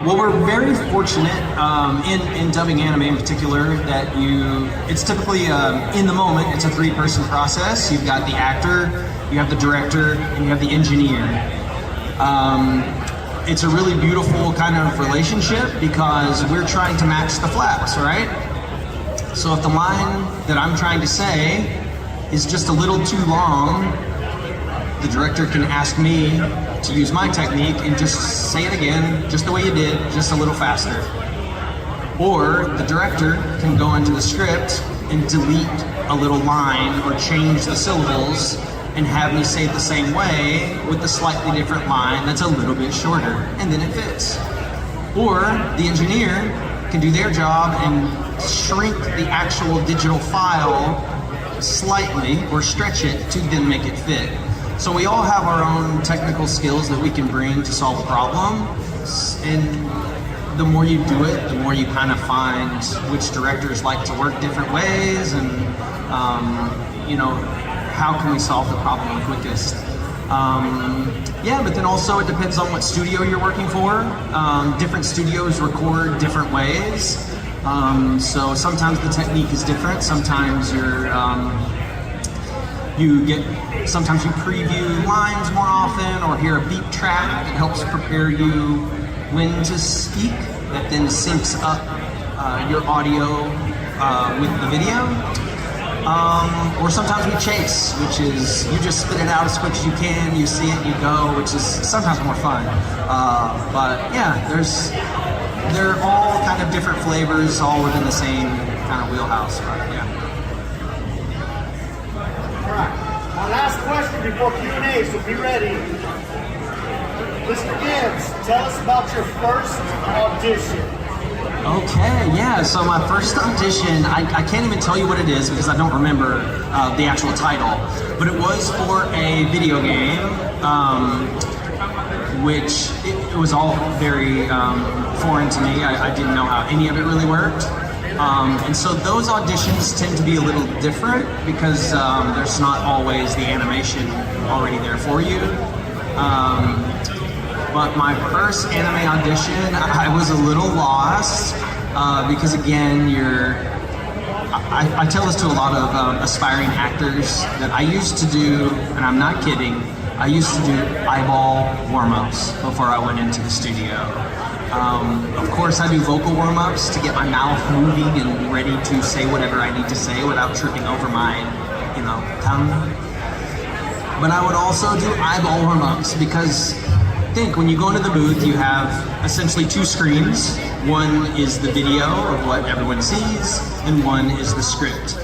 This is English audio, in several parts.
Well, we're very fortunate in dubbing anime in particular that it's typically in the moment, it's a three-person process. You've got the actor, you have the director, and you have the engineer. It's a really beautiful kind of relationship because we're trying to match the flaps, right? So if the line that I'm trying to say is just a little too long, the director can ask me to use my technique and just say it again, just the way you did, just a little faster. Or the director can go into the script and delete a little line or change the syllables and have me say it the same way with a slightly different line that's a little bit shorter, and then it fits. Or the engineer can do their job and shrink the actual digital file slightly or stretch it to then make it fit. So we all have our own technical skills that we can bring to solve a problem, and the more you do it, the more you kind of find which directors like to work different ways, and how can we solve the problem the quickest. Yeah, but then also it depends on what studio you're working for. Different studios record different ways, so sometimes the technique is different. Sometimes sometimes you preview lines more often or hear a beep track that helps prepare you when to speak, that then syncs up your audio with the video. Or sometimes we chase, which is you just spit it out as quick as you can, you see it, you go, which is sometimes more fun. But yeah, they're all kind of different flavors, all within the same kind of wheelhouse, but yeah. My last question before Q&A, so be ready. Mr. Gibbs, tell us about your first audition. Okay, yeah, so my first audition, I can't even tell you what it is because I don't remember the actual title, but it was for a video game, which it was all very foreign to me. I didn't know how any of it really worked. And so those auditions tend to be a little different because there's not always the animation already there for you. But my first anime audition, I was a little lost because again, I tell this to a lot of aspiring actors that I used to do, and I'm not kidding, I used to do eyeball warm-ups before I went into the studio. Of course, I do vocal warm-ups to get my mouth moving and ready to say whatever I need to say without tripping over my, tongue. But I would also do eyeball warm-ups because, think, when you go into the booth, you have essentially two screens. One is the video of what everyone sees, and one is the script.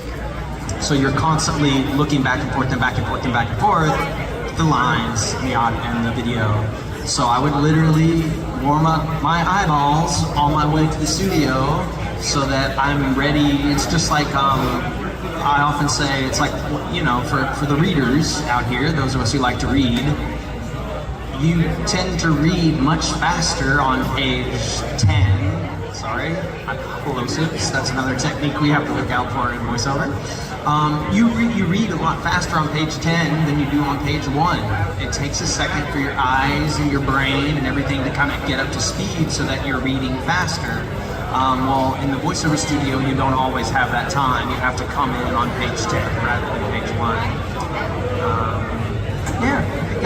So you're constantly looking back and forth and back and forth and back and forth, the lines and the video. So I would literally warm up my eyeballs on my way to the studio so that I'm ready. It's just like, I often say, it's like, for the readers out here, those of us who like to read, you tend to read much faster on page 10. Sorry, plosives. That's another technique we have to look out for in voiceover. You read a lot faster on page 10 than you do on page 1. It takes a second for your eyes and your brain and everything to kind of get up to speed so that you're reading faster. Well, in the voiceover studio, you don't always have that time. You have to come in on page 10 rather than page 1. Yeah, I think